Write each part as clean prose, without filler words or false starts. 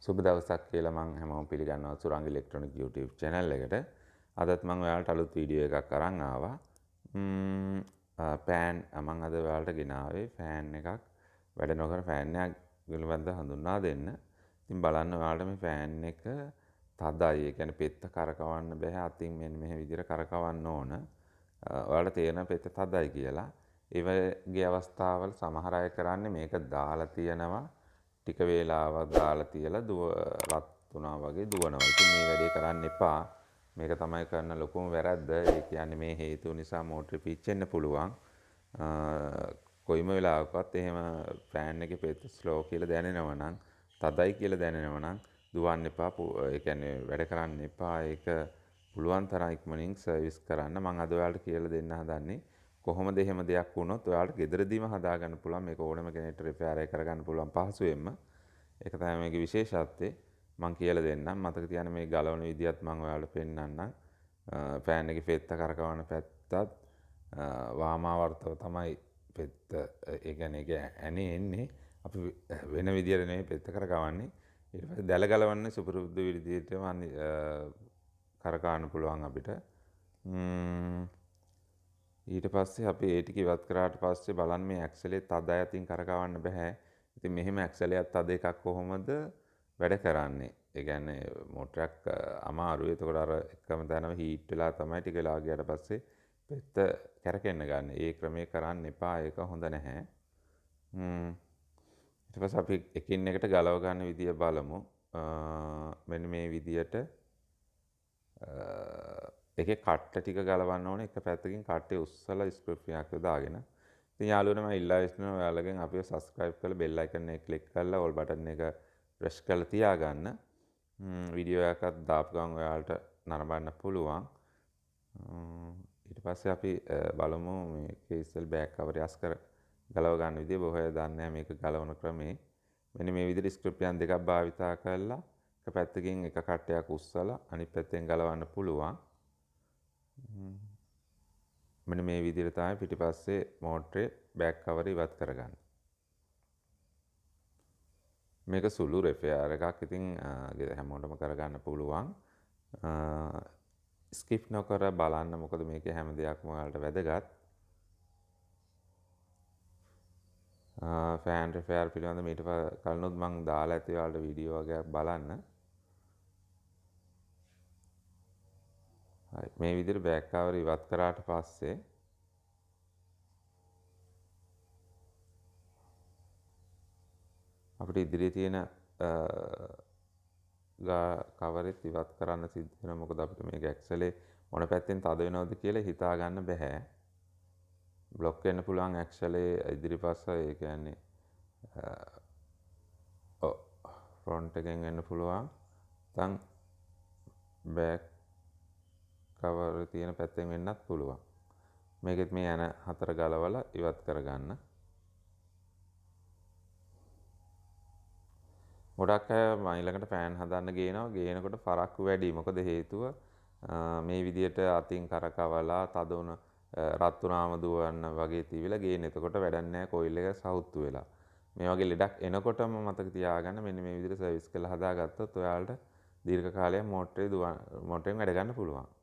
සුබ දවසක් කියලා මම හැමෝම පිළිගන්නවා සුරංග ඉලෙක්ට්‍රොනික YouTube channel එකට. අදත් මම ඔයාලට අලුත් වීඩියෝ එකක් අරන් ආවා. ෆෑන් මම අද ඔයාලට ගෙනාවේ ෆෑන් එකක් වැඩ නොකර ෆෑන් එකක් පිළිබඳව හඳුන්වා දෙන්න. ඉතින් බලන්න ඔයාලට මේ ෆෑන් එක තදයි. ඒ කියන්නේ පෙත්ත කරකවන්න බෑ. අතින් මෙන්න මෙහෙ විදිහට කරකවන්න ඕන. ඔයාලට තේරෙන පෙත්ත තදයි කියලා. ඒ වගේ අවස්ථාවල සමහර අය කරන්නේ මේක දාලා තියනවා ටික වේලාවක් දාලා තියලා රත් වුණා වගේ දුවනවා. ඉතින් මේ වැඩේ කරන්න එපා. මේක තමයි කරන ලොකුම වැරද්ද. ඒ කියන්නේ මේ හේතුව නිසා මෝටරේ පිච්චෙන්න පුළුවන්. කොයිම වෙලාවකවත් එහෙම ෆෑන් එකේ පෙත්ත ස්ලෝ කියලා දැනෙනවා නම්, තදයි කියලා දැනෙනවා නම් දුවන්න එපා. ඒ කියන්නේ වැඩ කරන්න එපා. ඒක පුළුවන් තරම් ඉක්මනින් සර්විස් කරන්න. මම අද ඔයාලට කියලා දෙන්න හදන්නේ කොහොමද එහෙම දෙයක් වුණොත් ඔයාලට ගෙදරදීම හදාගන්න පුළුවන්. මේක ඕනම කෙනෙක්ට රිපෙයාර් එක කරගන්න පුළුවන් පහසුවෙන්ම. ඒක තමයි මේකේ විශේෂත්වය. මම කියලා දෙන්නම්. මතක තියාගන්න මේ ගලවන විදියත් මම ඔයාලට පෙන්නන්නම්. ෆෑන් එකේ පෙත්ත කරකවන පැත්තත් වාමාවර්තව තමයි පෙත්ත ඒ කියන්නේ ඒක ඇනේ එන්නේ. අපි වෙන විදියට නෙමෙයි පෙත්ත කරකවන්නේ. ඊට පස්සේ දැල ගලවන්නේ සුපුරුදු විදියටම කරකවන්න පුළුවන් අපිට. ඊට පස්සේ අපි ඒ ටික ඉවත් කරාට පස්සේ බලන්න මේ ඇක්සලේ තද අතින් කරකවන්න බෑ. ඉතින් මෙහෙම ඇක්සලයක් තද එකක් කොහොමද වැඩ කරන්නේ? ඒ කියන්නේ මෝටරයක් අමාරුයි. එතකොට අර එකම තැනම හීට් වෙලා තමයි ටික වෙලා ගියාට පස්සේ පෙත්ත කැරකෙන්න ගන්න. ඒ ක්‍රමයේ කරන්න එපා. ඒක හොඳ නැහැ. ඊට පස්සේ අපි එකින් එකට ගලව ගන්න විදිය බලමු. මෙන්න මේ විදියට එකේ කට්ට ටික ගලවන්න ඕනේ. එක පැත්තකින් කට්ටේ උස්සලා ස්ක්‍රූ එකක් දාගෙන. ඉතින් යාළුවනේ මම ඉල්ලා හිටිනවා ඔයාලගෙන් අපිව subscribe කරලා bell icon එක click කරලා all button එක press කරලා තියාගන්න. වීඩියෝ එකක් දාපු ගමන් ඔයාලට නරඹන්න පුළුවන්. ඊට පස්සේ අපි බලමු මේකේ ඉස්සෙල් බෑක් කවර් යස්කර ගලව ගන්න විදිය. බොහෝ අය දන්නේ නැහැ මේක ගලවන ක්‍රමේ. මෙන්න මේ විදිහට ස්ක්‍රිප්ටියන් දෙකක් භාවිතා කරලා එක පැත්තකින් එක කට්ටයක් උස්සලා අනිත් පැත්තෙන් ගලවන්න පුළුවන්. මෙන්න මේ විදිහට තමයි පිටිපස්සේ මෝටරේ බෑක් කවර් ඉවත් කරගන්න. මේක සුළු රිපෙයාර් එකක්. ඉතින් හැමෝටම කරගන්න පුළුවන්. ස්කිප් නොකර බලන්න. මොකද මේකේ හැම දෙයක්ම ඔයාලට වැදගත්. ෆෑන් රිපෙයාර් පිළිබඳ මීට කලිනුත් මම දාලා ඇති ඔයාලට වීඩියෝ වගේක් බලන්න. හරි මේ විදිහට බෑක් කවර් ඉවත් කරාට පස්සේ අපිට ඉදිරියේ තියෙන කවරෙත් ඉවත් කරන්න සිද්ධ වෙනවා. මොකද අපිට මේක ඇක්සලේ මොන පැත්තෙන් තද වෙනවද කියලා හිතා ගන්න බෑ. බ්ලොක් වෙන්න පුළුවන් ඇක්සලේ ඉදිරිපස්ස. ඒ කියන්නේ ෆ්‍රන්ට් එකෙන් වෙන්න පුළුවන්. නැත්නම් බෑක් කවර් තියෙන පැත්තෙන් වෙන්නත් පුළුවන්. මේකෙත් මේ යන හතර ගලවලා ඉවත් කරගන්න. ගොඩක් අය ඊළඟට ෆෑන් හදන්න ගේනවා. ගේනකොට පරක්කු වැඩි. මොකද හේතුව මේ විදියට අතින් කරකවලා තද වුණ රත් වුණාම දුවන්න වගේ තියවිලා ගේන. එතකොට වැඩක් නැහැ. කොයිල් එක සවුත්තු වෙලා. මේ වගේ ලෙඩක් එනකොටම මතක තියාගන්න මෙන්න මේ විදිහට සර්විස් කරලා හදාගත්තොත් ඔයාලට දීර්ඝ කාලයක් මෝටරෙන් වැඩ ගන්න පුළුවන්.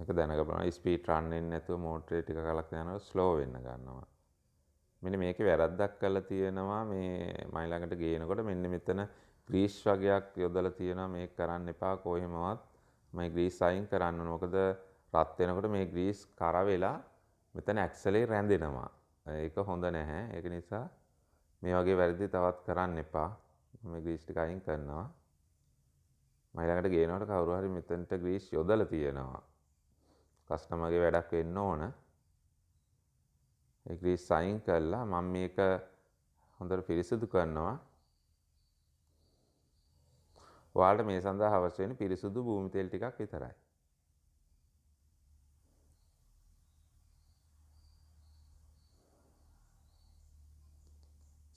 ඒක දැනගන්න ස්පීඩ් රන් වෙන්නේ නැතුව මෝටරේ ටික කලක් යනකොට ස්ලෝ වෙන්න ගන්නවා. මෙන්න මේකේ වැරද්දක් කරලා තියෙනවා. මේ මයි ළඟට ගේනකොට මෙන්න මෙතන ග්‍රීස් වගේක් යොදලා තියෙනවා. මේක කරන්න එපා කොහෙමවත්. මේ ග්‍රීස් අයින් කරන්න ඕන. මොකද රත් වෙනකොට මේ ග්‍රීස් කර වෙලා මෙතන ඇක්සලේ රැඳෙනවා. ඒක හොඳ නැහැ. ඒක නිසා මේ වගේ වැරදි තවත් කරන්න එපා. මේ ග්‍රීස් ටික අයින් කරනවා. මයි ළඟට ගේනකොට කවුරු හරි මෙතනට ග්‍රීස් යොදලා තියෙනවා. කස්ටමර්ගේ වැඩක් වෙන්න ඕන. ඒ ග්‍රීස් අයින් කළා මම මේක හොඳට පිරිසිදු කරනවා. ඔයාලට මේ සඳහා අවශ්‍ය වෙන පිරිසිදු භූමි තෙල් ටිකක් විතරයි.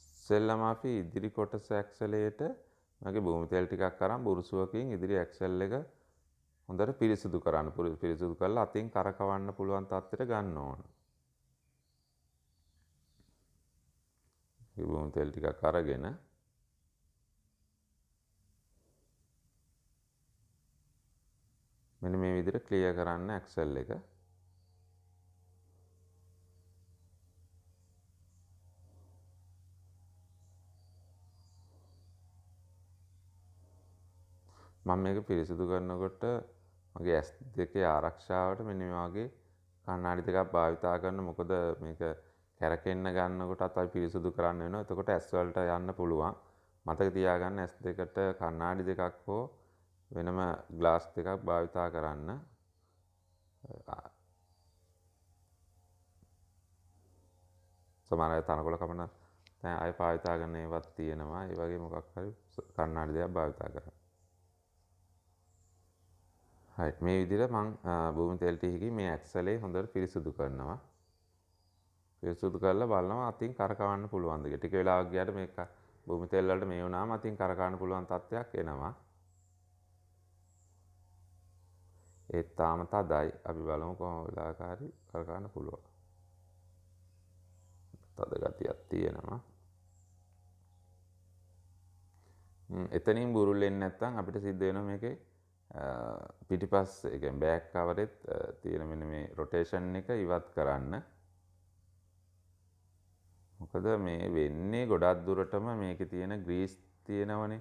ඉස්සෙල්ලාම අපි ඉදිරි කොටස ඇක්සලේට මගේ භූමි තෙල් ටිකක් අරන් බුරුසුවකින් ඉදිරි ඇක්සල් එක හොඳට පිරිසිදු කරන්න. පිරිසිදු කරලා අතින් කරකවන්න පුළුවන් තත්ත්වයට ගන්න ඕන. භූමි තෙල් ටිකක් අරගෙන මෙන්න මේ විදිහට ක්ලියර් කරන්න ඇක්සල් එක. මම මේක පිරිසිදු කරනකොට මගේ ඇස් දෙකේ ආරක්ෂාවට මෙන්න මේ වගේ කණ්ණාඩි දෙකක් භාවිතා කරන. මොකද මේක කැරකෙන්න ගන්නකොටත් අපි පිරිසිදු කරන්න වෙනවා. එතකොට ඇස් වලට යන්න පුළුවන්. මතක තියාගන්න ඇස් දෙකට කණ්ණාඩි දෙකක් හෝ වෙනම ග්ලාස් දෙකක් භාවිතා කරන්න. සමහර අය තනකොළ කපන දැන් අය භාවිතා කරන ඒවත් තියෙනවා. ඒ වගේ මොකක් හරි කණ්ණාඩි දෙකක් භාවිතා කරන්න. හරි මේ විදිහට මම භූමි තෙල් ටිකකින් මේ ඇක්සලේ හොඳට පිරිසිදු කරනවා. පිරිසිදු කරලා බලනවා අතින් කරකවන්න පුළුවන්ද කියලා. ටික වෙලාවක් ගියාට මේක භූමි තෙල් වලට මේ වුණාම අතින් කරකවන්න පුළුවන් තත්ත්වයක් එනවා. ඒත් තාම තදයි. අපි බලමු කොහොම වෙලාවකරි කරකවන්න පුළුවන්. තද ගතියක් තියෙනවා. එතනින් බුරුල් එන්නේ නැත්නම් අපිට සිද්ධ වෙනවා මේකේ පිටිපස්සේ ඒ කියන්නේ බෑක් කවරෙත් තියෙන මෙන්න මේ රොටේෂන් එක ඉවත් කරන්න. මොකද මේ වෙන්නේ ගොඩක් දුරටම මේකේ තියෙන ග්‍රීස් තියෙනවනේ.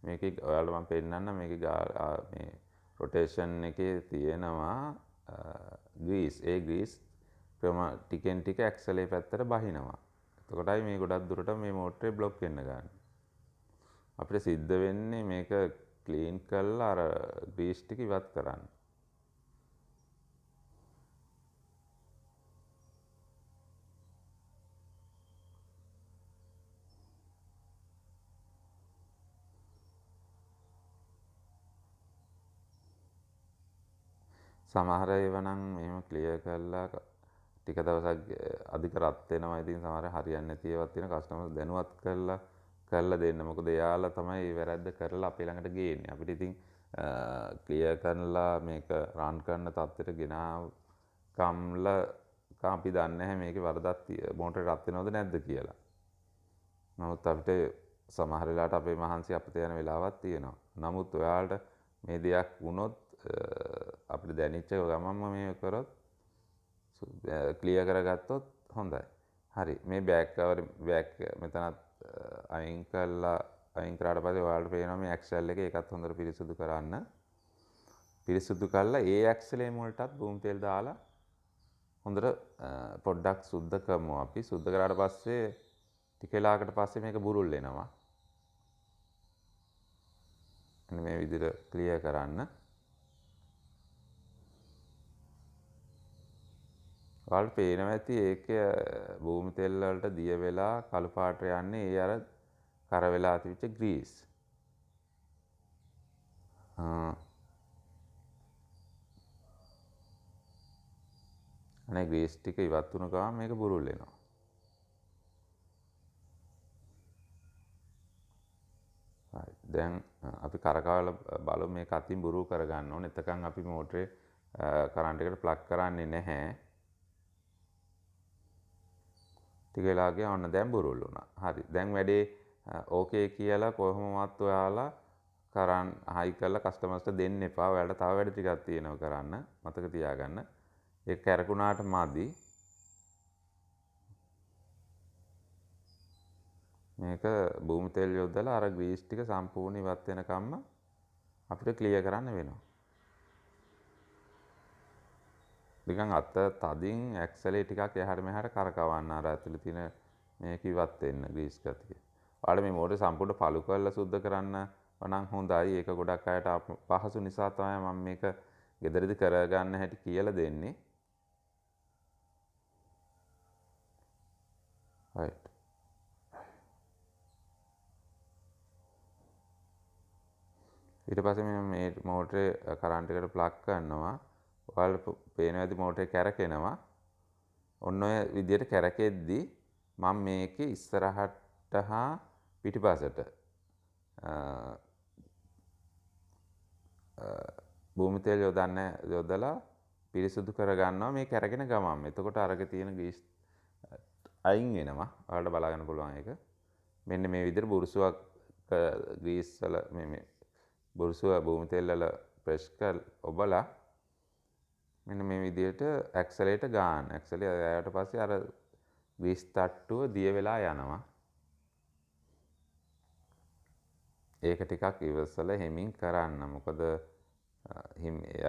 මේකේ ඔයාලට මම පෙන්නන්න මේකේ මේ රොටේෂන් එකේ තියෙනවා ග්‍රීස්. ඒ ග්‍රීස් ටිකෙන් ටික ඇක්සලේ පැත්තට බහිනවා. එතකොටයි මේ ගොඩක් දුරට මේ මෝටරේ බ්ලොක් වෙන්න ගන්න. අපිට සිද්ධ වෙන්නේ මේක ක්ලීන් කරලා අර ග්‍රීස් ටික ඉවත් කරන්න. සමහර ඒවා නම් මෙහෙම ක්ලියර් කරලා ටික දවසක් අධික රත් වෙනවා. ඉතින් සමහර හරියන්නේ නැති ඒවාත් තියෙන කස්ටමර්ස් දැනුවත් කරලා දෙන්න. මොකද එයාලා තමයි මේ වැරද්ද කරලා අපේ ළඟට ගේන්නේ. අපිට ඉතින් ක්ලියර් කරලා මේක රන් කරන තත්ත්වයට ගෙනාවකම්ල අපි දන්නේ නැහැ මේකේ වරදක් මෝටරේ රත් වෙනවද නැද්ද කියලා. නමුත් අපිට සමහර වෙලාවට අපේ මහන්සි අපිට යන වෙලාවක් තියෙනවා. නමුත් ඔයාලට මේ දෙයක් වුණොත් අපිට දැනෙච්ච ගමන්ම මේ කරොත් ක්ලියර් කරගත්තොත් හොඳයි. හරි මේ බෑක් කවර් බෑක් මෙතනත් අයින් කරාට පස්සේ ඔයාලට පේනවා මේ ඇක්සල් එක ඒකත් හොඳට පිරිසිදු කරන්න. පිරිසිදු කරලා ඒ ඇක්සලේ මුලටත් භූමි තෙල් දාලා හොඳට පොඩ්ඩක් සුද්ධ කරමු අපි. සුද්ධ කරාට පස්සේ ටික වෙලාවකට පස්සේ මේක බුරුල් වෙනවා. මේ විදිහට ක්ලියර් කරන්න. ඔයාලට පේනවා ඇති ඒක භූමි තෙල් වලට දිය වෙලා කළු පාට යන්නේ ඒ අර කර වෙලා තිබිච්ච ග්‍රීස්. අනේ ග්‍රීස් ටික ඉවත් වුණ ගමන් මේක බුරුල් වෙනවා. හරි දැන් අපි කරකවල බලමු මේක අතින් බුරුල් කරගන්න ඕනේ. එතකන් අපි මෝටරේ කරන්ට් එකට ප්ලග් කරන්නේ නැහැ. ටික වෙලාවක ඔන්න දැන් බුරුල් වුණා. හරි දැන් වැඩේ ඕකේ කියලා කොහොමවත් ඔයාලා කරන් හයි කරලා කස්ටමර්ස්ට දෙන්න එපා. ඔයාලට තව වැඩ ටිකක් තියෙනවා කරන්න. මතක තියාගන්න. ඒක කැරකුණාට මදි. මේක භූමි තෙල් යොදලා අර ග්‍රීස් ටික සම්පූර්ණ ඉවත් වෙනකම්ම අපිට ක්ලියර් කරන්න වෙනවා. නිකන් අත තදින් ඇක්සලේ ටිකක් එහාට මෙහාට කරකවන්න අර ඇතුලේ තියෙන මේක ඉවත් වෙන්න ග්‍රීස් ගතිය. ඔයාලා මේ මෝටරේ සම්පූර්ණ පළු කරලා සුද්ධ කරන්න නම් හොඳයි. ඒක ගොඩක් අයට පහසු නිසා තමයි මම මේක ගෙදරදි කරගන්න හැටි කියලා දෙන්නේ. right. ඊට පස්සේ මේ මෝටරේ කරන්ට් එකට ප්ලග් කරනවා. ඔයාලට පේනවා ඇති මෝටරේ කැරකෙනවා. ඔන්න ඔය විදිහට කැරකෙද්දි මම මේකේ ඉස්සරහට හා පිටිපසට භූමි තෙල් යොදලා පිරිසුදු කරගන්නවා මේ කැරගෙන ගමන්. එතකොට අරක තියෙන ග්‍රීස් අයින් වෙනවා. ඔයාලට බලා ගන්න පුළුවන් ඒක. මෙන්න මේ විදිහට බුරුසුවක් ග්‍රීස් වල මේ බුරුසුව භූමි තෙල් වල ප්‍රෙස් ඔබලා මෙන්න මේ විදිහට ඇක්සලරේටර් ගන්න. ඇක්සලරේටර් පස්සේ අර ග්‍රීස් තට්ටුව දිය වෙලා යනවා. ඒක ටිකක් ඉවසලා හිමින් කරන්න. මොකද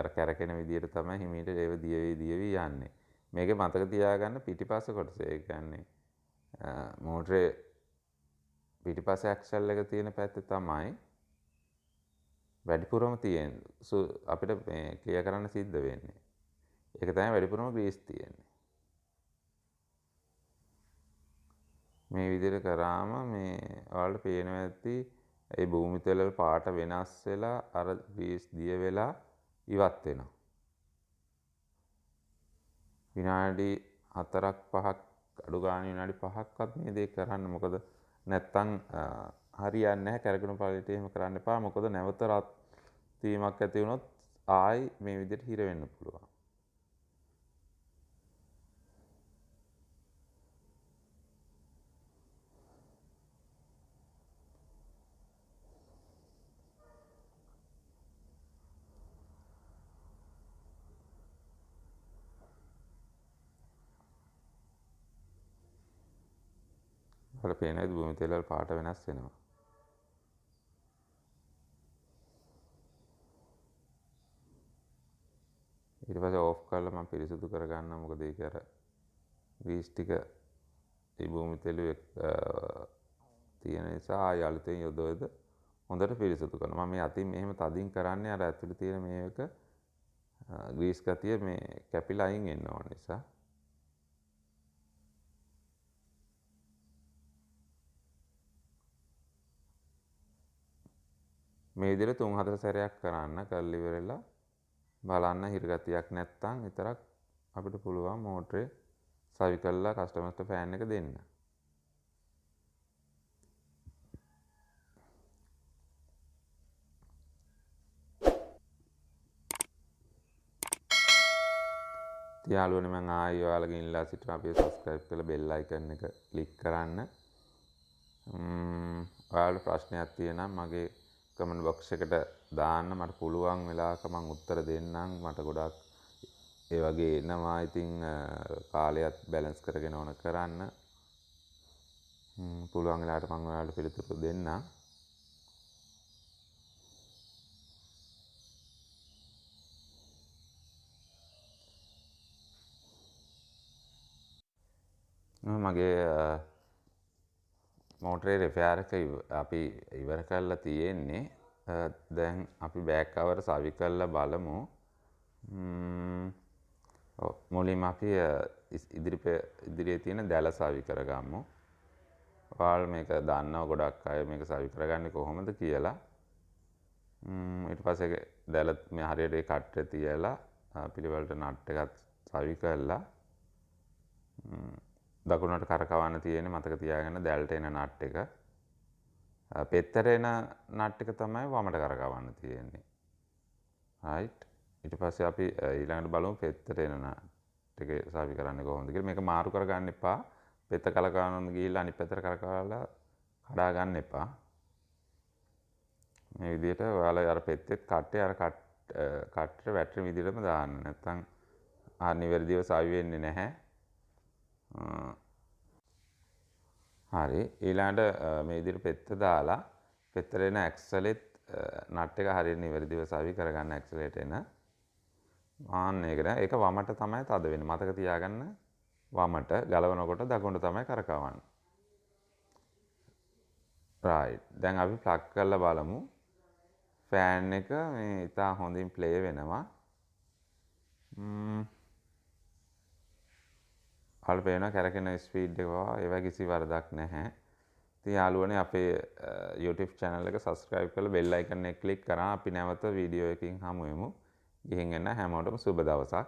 අර කැරකෙන විදිහට තමයි හිමීට ඒව දියවි යන්නේ. මේක මතක තියාගන්න පිටිපස්ස කොටස. ඒ කියන්නේ මෝටරේ පිටිපස්ස ඇක්සල් එක තියෙන පැත්තේ තමයි වැඩිපුරම තියෙන්නේ. අපිට මේ ක්ලියර් කරන්න සිද්ධ වෙන්නේ. ඒක තමයි වැඩිපුරම ග්‍රීස් තියෙන්නේ. මේ විදිහට කරාම මේ ඔයාලට පේනවා ඇති ඒ භූමි තෙල් වල පාට වෙනස් වෙලා අර ග්‍රීස් දිය වෙලා ඉවත් වෙනවා. විනාඩි 4ක් 5ක් අඩු ගානේ විනාඩි 5ක්වත් මේ දේ කරන්න. මොකද නැත්තම් හරියන්නේ නැහැ. කරගෙන පාළියට එහෙම කරන්න එපා. මොකද නැවත රත් වීමක් ඇති වුණොත් ආයි මේ විදිහට හිර වෙන්න පුළුවන්. ඔයාලට පේනවාද භූමි තෙල් වල පාට වෙනස් වෙනවා. ඊට පස්සේ ඕෆ් කරලා මම පිරිසිදු කරගන්නවා. මොකද ඒක අර ග්‍රීස් ටික ඒ භූමි තෙලුවේ තියෙන නිසා ආය අලුතෙන් යොදවද හොඳට පිරිසිදු කරනවා. මම මේ අතින් මෙහෙම තදින් කරන්නේ අර ඇතුලේ තියෙන මේක ග්‍රීස් ගතිය මේ කැපිලා අයින් වෙන්න ඕන නිසා. මේ විදිහට 3-4 සැරයක් කරන්න. කරලා ඉවරලා බලන්න හිරගතියක් නැත්තම් විතරක් අපිට පුළුවන් මෝටරේ සවි කරලා කස්ටමර්ස්ට ෆෑන් එක දෙන්න. යාළුවනේ මම ආයෙ ඔයාලගෙන් ඉල්ලා සිටිනවා අපේ subscribe කරලා bell icon එක click කරන්න. ඔයාලට ප්‍රශ්නයක් තියෙනම් මගේ comment box එකට දාන්න. මට පුළුවන් වෙලාවක මම උත්තර දෙන්නම්. මට ගොඩක් ඒ වගේ එනවා. ඉතින් කාලයත් බැලන්ස් කරගෙන ඕන කරන්න. පුළුවන් වෙලාවට මම ඔයාලට පිළිතුරු දෙන්නම්. මගේ මෝටරේ රිපෙයාර් එක අපි ඉවර කරලා තියෙන්නේ. දැන් අපි බෑක් කවර් සවි කරලා බලමු. මුලින්ම අපි ඉදිරියේ තියෙන දැල සවි කරගමු. ඔයාලා මේක දන්නව ගොඩක් අය මේක සවි කරගන්නේ කොහොමද කියලා. ඊට පස්සේ දැල මේ හරියට ඒ කට්ටේ තියලා පිළිවෙලට නට් එකත් සවි කරලා දකුණට කරකවන්න තියෙන්නේ. මතක තියාගන්න දැල්ට එන නට් එක. පෙත්තට එන නට් එක තමයි වමට කරකවන්න තියෙන්නේ. right. ඊට පස්සේ අපි ඊළඟට බලමු පෙත්තට එන නට් එක සවි කරන්නේ කොහොමද කියලා. මේක මාරු කරගන්න එපා. පෙත්ත කලකවන්න ගිහිල්ලා අනිත් පැත්තට කරකවලා කඩා ගන්න එපා. මේ විදිහට ඔයාලා අර පෙත්තෙත් කට්ටේ අර කට්ටට වැටෙන විදිහටම දාන්න. නැත්නම් නිවැරදිව සවි වෙන්නේ නැහැ. හරි. ඊළඟට මේ විදිහට පෙත්ත දාලා පෙත්තට එන ඇක්සලෙත් නට් එක හරියට නිවැරදිව සවි කරගන්න. ඇක්සලේට එන ආන්න ඒක නෑ. ඒක වමට තමයි තද වෙන්නේ. මතක තියාගන්න. වමට ගලවනකොට දකුණට තමයි කරකවන්නේ. right. දැන් අපි ප්ලග් කරලා බලමු. ෆෑන් එක මේ ඉතා හොඳින් ප්ලේ වෙනවා. ඔයාලට පේනවා කැරකෙන ස්පීඩ් එක පවා ඒවා කිසි වරදක් නැහැ. ඉතින් යාළුවනේ අපේ YouTube channel එක subscribe කරලා bell icon එක click කරා අපි නැවත වීඩියෝ එකකින් හමු වෙමු. ගිහින් එන්න හැමෝටම සුබ දවසක්.